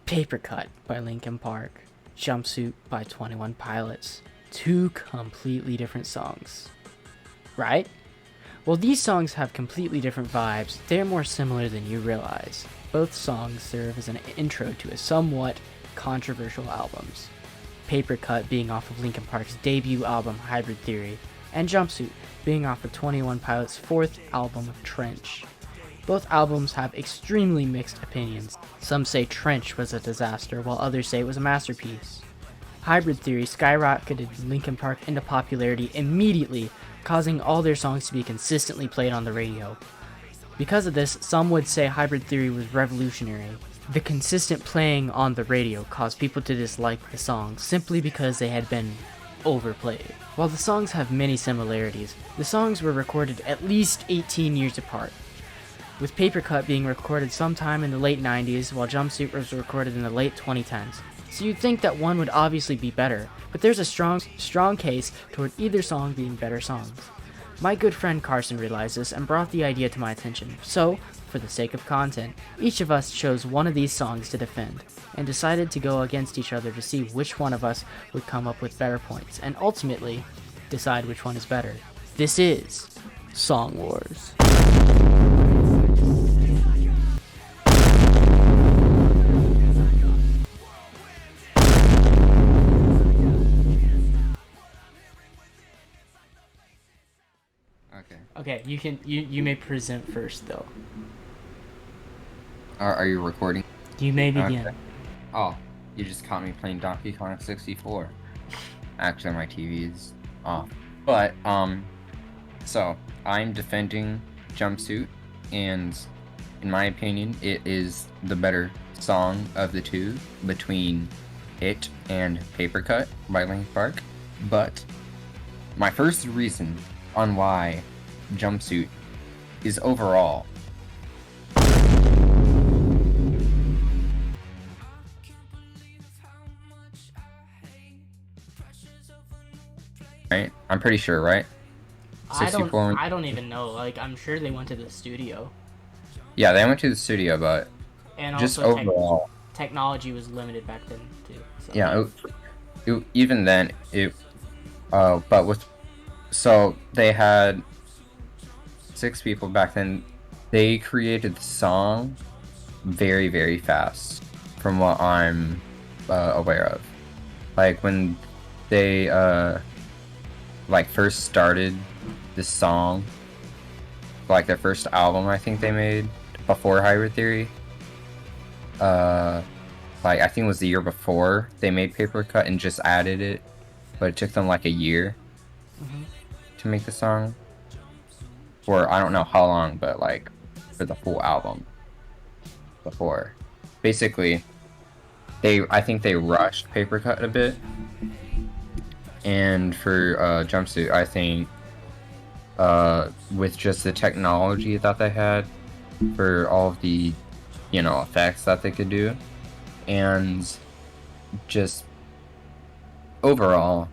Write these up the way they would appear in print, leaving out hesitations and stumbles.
Papercut by Linkin Park, Jumpsuit by 21 Pilots. Two completely different songs, right? Well, these songs have completely different vibes. They're more similar than you realize. Both songs serve as an intro to a somewhat controversial albums. Papercut being off of Linkin Park's debut album Hybrid Theory, and Jumpsuit being off of 21 Pilots' fourth album Trench. Both albums have extremely mixed opinions. Some say Trench was a disaster, while others say it was a masterpiece. Hybrid Theory skyrocketed Linkin Park into popularity immediately, causing all their songs to be consistently played on the radio. Because of this, some would say Hybrid Theory was revolutionary. The consistent playing on the radio caused people to dislike the songs simply because they had been overplayed. While the songs have many similarities, the songs were recorded at least 18 years apart, with Papercut being recorded sometime in the late 90s while Jumpsuit was recorded in the late 2010s. So you'd think that one would obviously be better, but there's a strong case toward either song being better songs. My good friend Carson realized this and brought the idea to my attention, so, for the sake of content, each of us chose one of these songs to defend, and decided to go against each other to see which one of us would come up with better points, and ultimately, decide which one is better. This is Song Wars. Okay, you may present first though. Are you recording? You may begin. Okay. Oh, you just caught me playing Donkey Kong 64. Actually, my TV is off. But, so, I'm defending Jumpsuit, and in my opinion, it is the better song of the two between it and Papercut by Linkin Park. But, my first reason on why Jumpsuit is overall right? I'm pretty sure, right? 64. I don't even know. Like, I'm sure they went to the studio. Yeah, they went to the studio, but and just also overall, technology was limited back then too. So. Yeah, even then, but with so they had 6 people back then. They created the song very, very fast, from what I'm aware of. Like when they first started this song, like their first album, I think they made before Hybrid Theory. I think it was the year before they made Papercut and just added it, but it took them like a year to make the song. For I don't know how long, but like for the full album before. Basically, I think they rushed Papercut a bit. And for Jumpsuit, I think with just the technology that they had for all of the, effects that they could do, and just overall,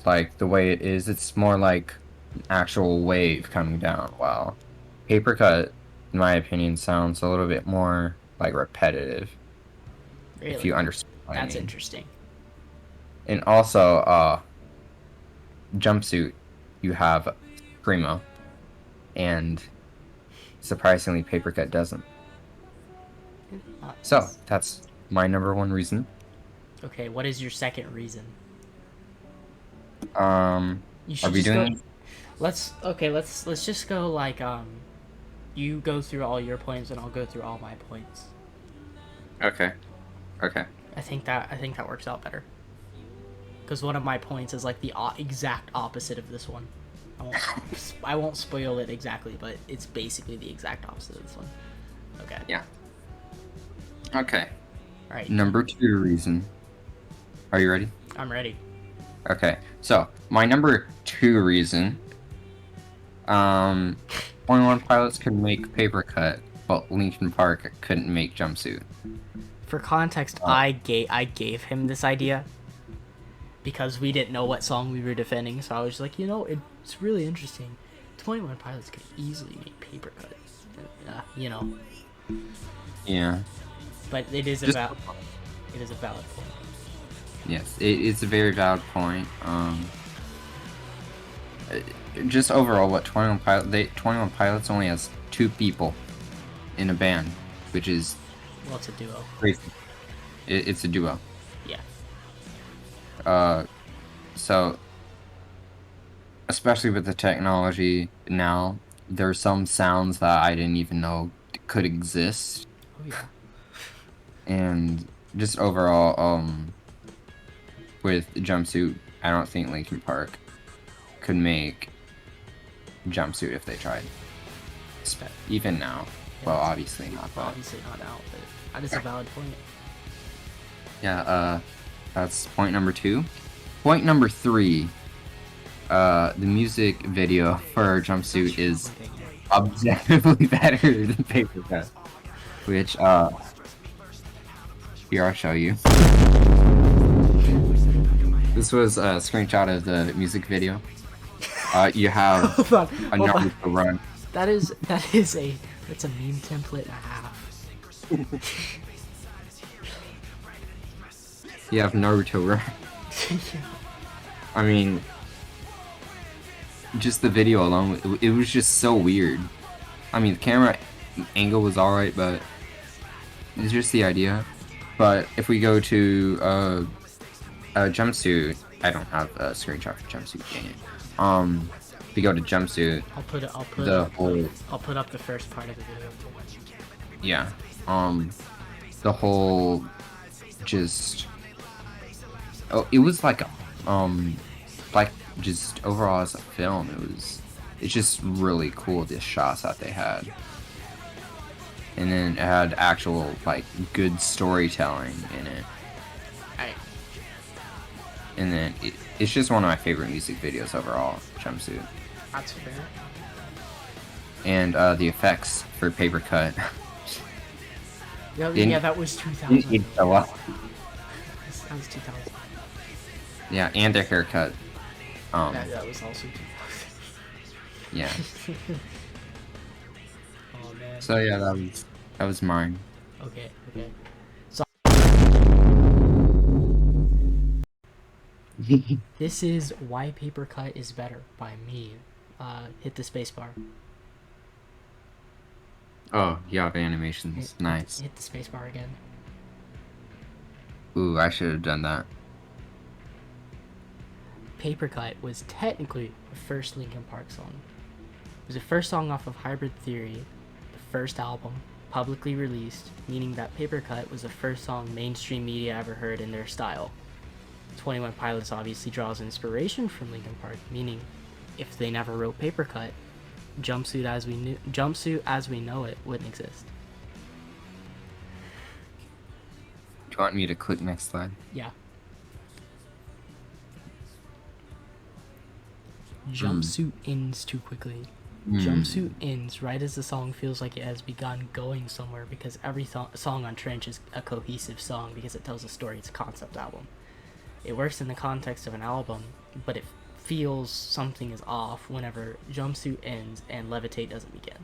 like the way it is, it's more like an actual wave coming down. While Papercut, in my opinion, sounds a little bit more like repetitive. Really? If you understand what That's I mean. Interesting. And also, Jumpsuit, you have Primo, and surprisingly, Papercut doesn't. So that's my number one reason. Okay, what is your second reason? Are we doing? Let's just go like you go through all your points and I'll go through all my points. Okay. I think that works out better. Because one of my points is like the exact opposite of this one. I won't spoil it exactly, but it's basically the exact opposite of this one. Okay. Yeah. Okay. All right. Number 2 reason. Are you ready? I'm ready. Okay. So my number 2 reason. 21 Pilots could make Papercut, but Linkin Park couldn't make Jumpsuit. For context, I gave him this idea because we didn't know what song we were defending, so I was like, it's really interesting. 21 Pilots could easily make Papercut. Yeah. But it is Just- about it is a valid point. Yes, it's a very valid point. Just overall, what 21 Pilots only has 2 people in a band, which is Well, it's a duo. crazy. It's a duo. Yeah. So especially with the technology now, there's some sounds that I didn't even know could exist, Oh yeah. and just overall, with Jumpsuit, I don't think Linkin Park could make Jumpsuit if they tried. Even now. Well, obviously not, but Obviously not now, but that is a valid point. yeah, that's point number 2. Point number 3, the music video for Jumpsuit is objectively better than Papercut, which, here, I'll show you. This was a screenshot of the music video. You have Hold on, a hold on. Naruto run. That's a meme template and a half. You have Naruto run. I mean, just the video alone, it was just so weird. I mean, the camera angle was alright, but it's just the idea. But if we go to Jumpsuit, I don't have a screenshot for Jumpsuit, dang it. If we go to Jumpsuit, I'll put up the first part of the video. yeah, the whole just, it was like like just overall as a film, it's just really cool, the shots that they had. And then it had actual, like, good storytelling in it. And then it's just one of my favorite music videos overall, Jumpsuit. That's fair. And the effects for Papercut. Yeah, that was 2000. It's a lot. That was 2000. Yeah, and their haircut. That was also 2000. Yeah. Oh man. So yeah, that was mine. Okay. So this is Why Papercut is Better by me. Hit the spacebar. Oh, you have animations. Nice. Hit the spacebar again. Ooh, I should have done that. Papercut was technically the first Linkin Park song. It was the first song off of Hybrid Theory, the first album publicly released, meaning that Papercut was the first song mainstream media ever heard in their style. 21 Pilots obviously draws inspiration from Linkin Park, meaning if they never wrote Papercut, Jumpsuit as we know it wouldn't exist. Do you want me to click next slide? Yeah. Jumpsuit ends too quickly. Jumpsuit ends right as the song feels like it has begun going somewhere, because every song on Trench is a cohesive song because it tells a story. It's a concept album. It works in the context of an album, but it feels something is off whenever Jumpsuit ends and Levitate doesn't begin.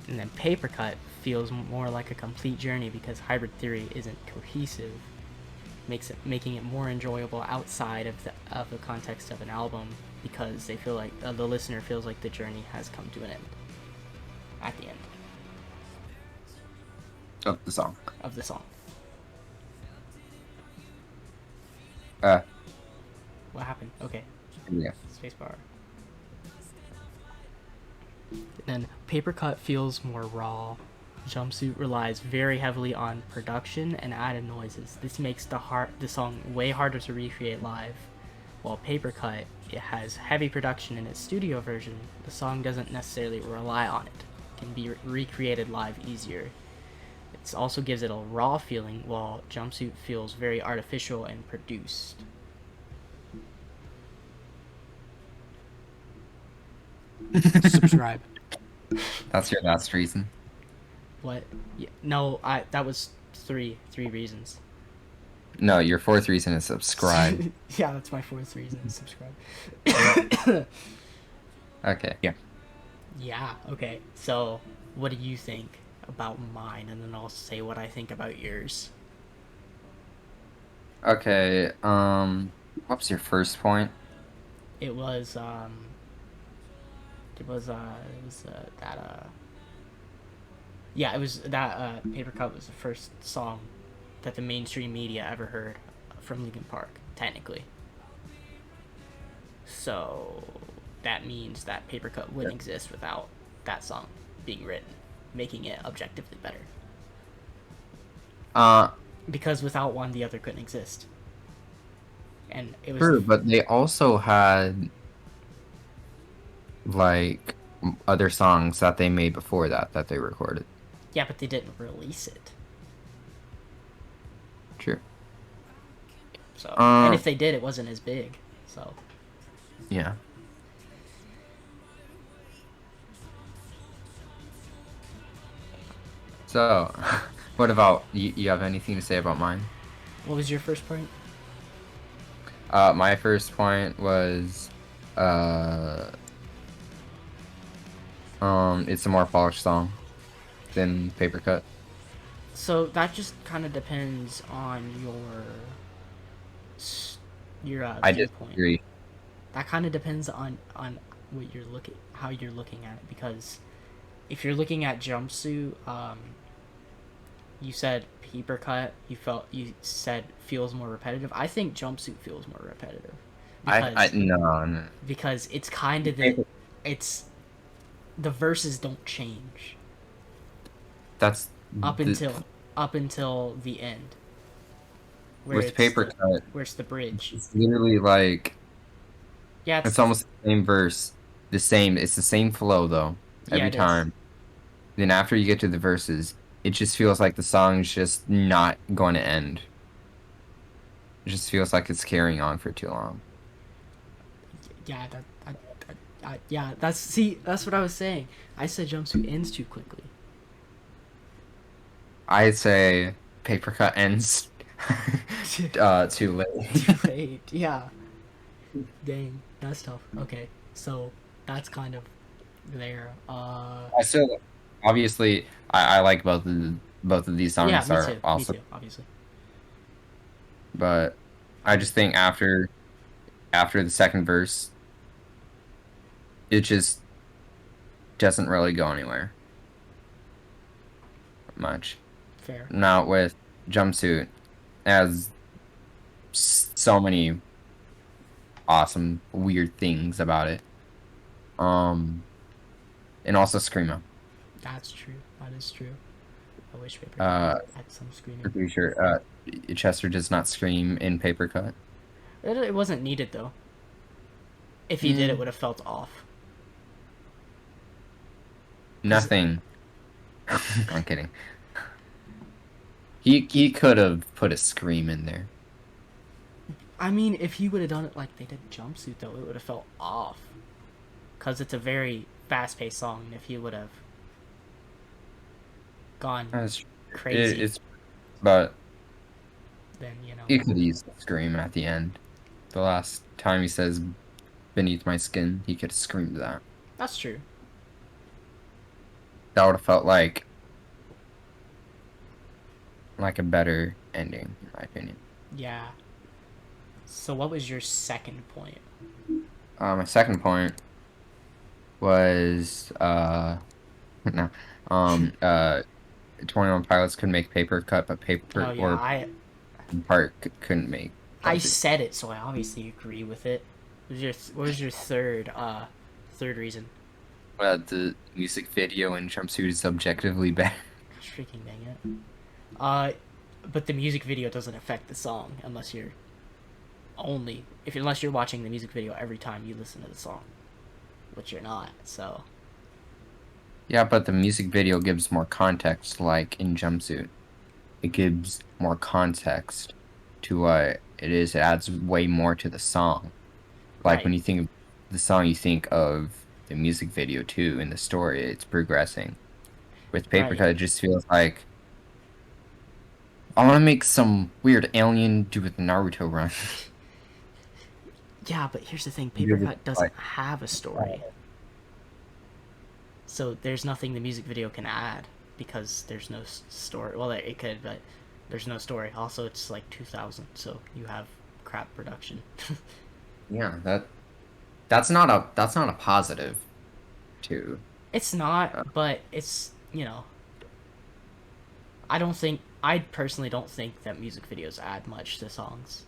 And then Papercut feels more like a complete journey because Hybrid Theory isn't cohesive, making it more enjoyable outside of the context of an album, because they feel like the listener feels like the journey has come to an end at the end Of the song. of the song. What happened? Okay. Yeah. Spacebar. Then Papercut feels more raw. Jumpsuit relies very heavily on production and added noises. This makes the song way harder to recreate live. While Papercut, it has heavy production in its studio version, the song doesn't necessarily rely on it. It can be recreated live easier. It also gives it a raw feeling, while Jumpsuit feels very artificial and produced. Subscribe. That's your last reason. What? Yeah, no, that was three reasons. No, your 4th reason is subscribe. Yeah, that's my 4th reason. Subscribe. Okay, yeah. Yeah. Okay. So, what do you think about mine, and then I'll say what I think about yours. Okay. What was your first point? It was it was that yeah, it was that Papercut was the first song that the mainstream media ever heard from Linkin Park, technically. So that means that Papercut wouldn't exist without that song being written, making it objectively better. Uh, Because without one, the other couldn't exist. And it was True, but they also had like other songs that they made before that they recorded. yeah, but they didn't release it. True. So, and Uh, if they did, it wasn't as big. So, yeah. So, what about you? You have anything to say about mine? what was your first point? My first point was, uh, it's a more polished song than Papercut. So that just kind of depends on your I viewpoint. disagree. That kind of depends on what you're looking, how you're looking at it. Because if you're looking at Jumpsuit, you said Papercut. You said feels more repetitive. I think Jumpsuit feels more repetitive I because no, no. it's kind of it's the verses don't change That's up the, until the end where with it's Papercut. where it's the bridge. It's literally like Yeah, it's it's almost the same verse, the same. It's the same flow though yeah, every it is. time. Then after you get to the verses, it just feels like the song's just not going to end. It just feels like it's carrying on for too long. Yeah, yeah. That's what I was saying. I said Jumpsuit ends too quickly. I'd say Papercut ends too Too late. late. Yeah. Dang, that's tough. Okay, so that's kind of there. I still, obviously, I like both of these Yeah, songs me are too. Me awesome, too. Obviously. but I just think after the second verse, it just doesn't really go anywhere much. Fair. Not with Jumpsuit, as so many awesome weird things about it. Um, and also Screamo. That's true. That is true. I wish Paper Uh, had some screaming. I'm pretty sure Chester does not scream in Papercut. It wasn't needed though. If he did, it Mm, would have felt off. Cause nothing. I'm kidding. He could have put a scream in there. I mean, if he would have done it like they did Jumpsuit though, it would have felt off. Cause it's a very fast-paced song, and if he would have gone That's, crazy, it's but then you know. he could use the scream at the end. The last time he says "beneath my skin," he could have screamed that. That's true. That would have felt like a better ending, in my opinion. Yeah. So what was your second point? My second point was no 21 Pilots could make Papercut, but Oh Paper yeah, or Park couldn't make I Jumpsuit. said it, so I obviously agree with it. What was your third reason? The music video in Jumpsuit is objectively better. Gosh, freaking dang it. But the music video doesn't affect the song unless you're unless you're watching the music video every time you listen to the song, which you're not. So Yeah, but the music video gives more context, like in Jumpsuit. It gives more context to what it is. It adds way more to the song. Like when right, you think of the song, you think of the music video too. In the story, it's progressing. With right. Papercut, it just feels like I want to make some weird alien do with Naruto run. Yeah, but here's the thing: You're just Papercut doesn't have a story, so there's nothing the music video can add because there's no story. Well, it could, but there's no story. Also, it's like 2000, so you have crap production. Yeah, that's not a positive too. It's not, but it's, I personally don't think that music videos add much to songs.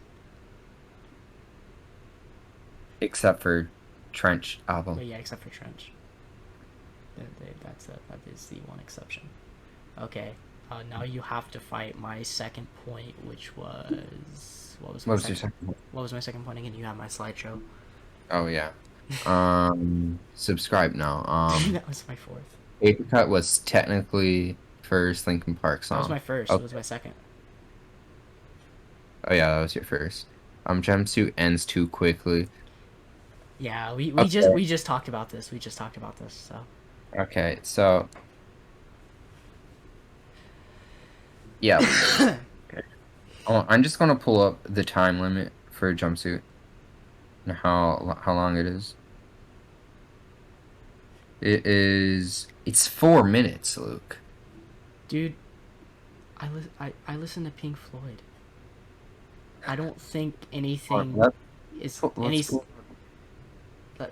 Except for Trench album. But yeah, except for Trench. That is the one exception. Okay, now you have to fight my second point, which was What was your second one? what was my second point again? You have my slideshow. Oh yeah. Subscribe now. That was my fourth. Papercut was technically first Linkin Park song. That was my first. Okay. That was my second. Oh yeah, that was your first. Jumpsuit ends too quickly. Yeah, we Okay. just talked about this. We just talked about this. So Okay, so yeah. Okay. Oh, I'm just gonna pull up the time limit for Jumpsuit and how long it is. It's 4 minutes, Luke. dude, I listen to Pink Floyd. I don't think anything is any. Let's go.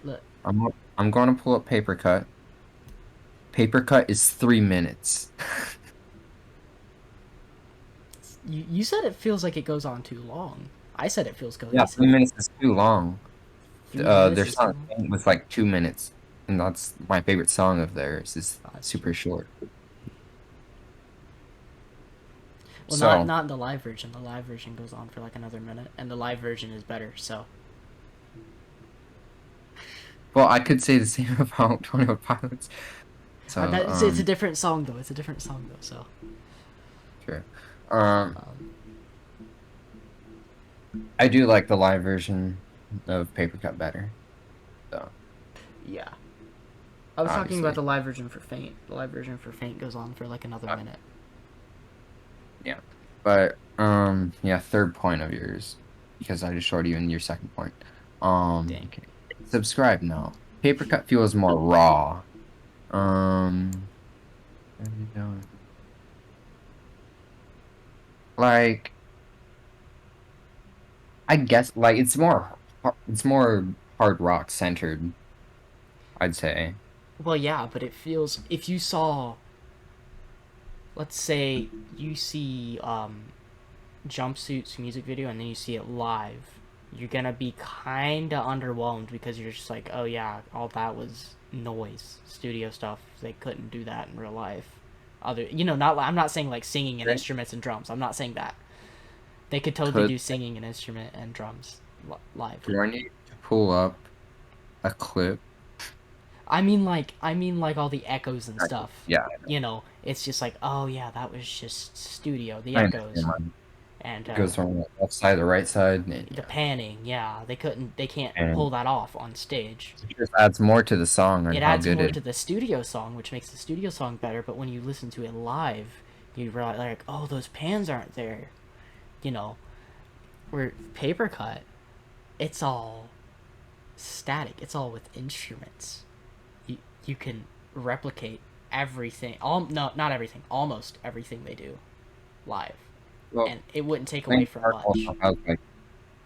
Look, I'm gonna pull up Papercut. Papercut is 3 minutes. you said it feels like it goes on too long. I said it feels Yeah, cohesive. 3 minutes is too long. 3 minutes Their is too song long. was like 2 minutes, and that's my favorite song of theirs. It's That's super short. Well, So, not in the live version. The live version goes on for like another minute, and the live version is better. So well, I could say the same about 21 Pilots. So, it's a different song though. It's a different song though. So sure. um, I do like the live version of Papercut better. So, yeah. I was talking Obviously. about the live version for Faint. The live version for Faint goes on for like another minute. yeah. But, yeah, third point of yours, because I just showed you in your second point. Dang. Okay. Subscribe now. Papercut feels more raw. What are you doing? Like, I guess, like, it's more hard rock centered, I'd say. Well, yeah, but it feels if you saw, let's say you see Jumpsuit's music video and then you see it live, you're gonna be kinda underwhelmed because you're just like, oh yeah, all that was noise, studio stuff. They couldn't do that in real life. Not I'm not saying like singing and Right. instruments and drums. I'm not saying that. They could totally do singing and instrument and drums live. Do I need to pull up a clip? I mean like all the echoes and stuff. Yeah. It's just like, oh yeah, that was just studio. The I echoes understand. and It goes from the left side to the right side. And, the panning. Yeah, they can't And- pull that off on stage. It just adds more to the song and It how adds good more it to the studio song, which makes the studio song better. But when you listen to it live, you realize like, oh, those pans aren't there. Where Papercut, it's all static. It's all with instruments. You can replicate everything. Not everything. Almost everything they do live, Well, and it wouldn't take away Linkin from Park much. also has like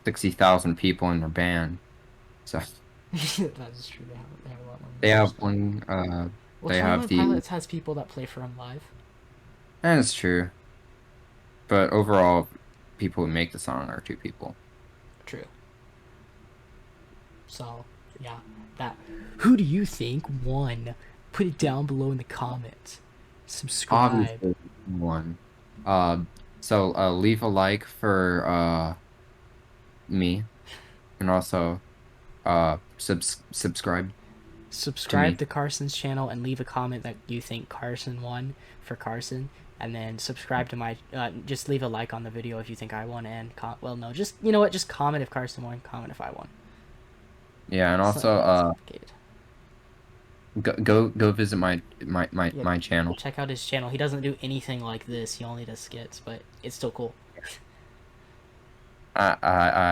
60,000 people in their band. So That is true. They have a lot more. they have members. one Well, they 21 have the Pilots has people that play for them live. that is true. But overall people who make the song are 2 people. True. So, yeah, that. Who do you think won? Put it down below in the comments. Subscribe. Obviously one. So leave a like for me and also subscribe. Subscribe to Carson's channel and leave a comment that you think Carson won for Carson. And then subscribe to my. Just leave a like on the video if you think I won. And just you know what? Just comment if Carson won. Comment if I won. Yeah, and It's not also complicated. go visit my Yeah, channel. Check out his channel. He doesn't do anything like this. He only does skits, but it's still cool. I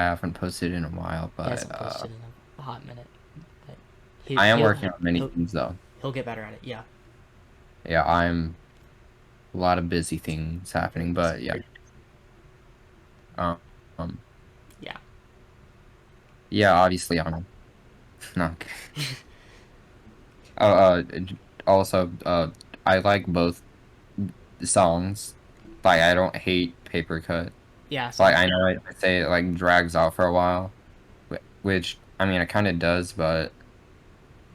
haven't posted in a while, He hasn't but posted in a hot minute. But I am working on many things though. He'll get better at it. Yeah. Yeah, I'm a lot of busy things happening, but yeah. Um, um Yeah. yeah, obviously I'm no. Okay. Uh, also, I like both songs. Like, I don't hate Papercut. Yeah, Like, same. I know I say it like drags out for a while, which I mean it kind of does, but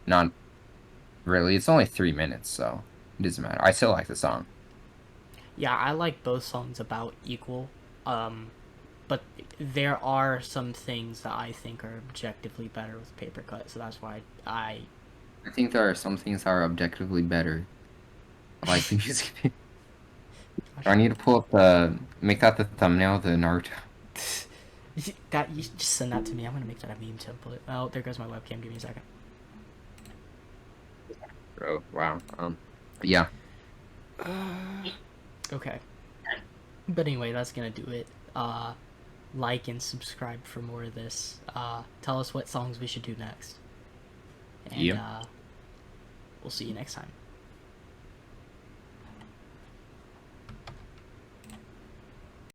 not really. It's only 3 minutes, so it doesn't matter. I still like the song. Yeah, I like both songs about equal. But there are some things that I think are objectively better with Papercut, so that's why I. I think there are some things that are objectively better, like the music. Do I need to pull up make that the thumbnail of the Naruto? That you just send that to me. I'm gonna make that a meme template. Oh, there goes my webcam. Give me a second. Oh wow. Yeah. Okay. But anyway, that's gonna do it. Like and subscribe for more of this. Tell us what songs we should do next, and Yep. we'll see you next time.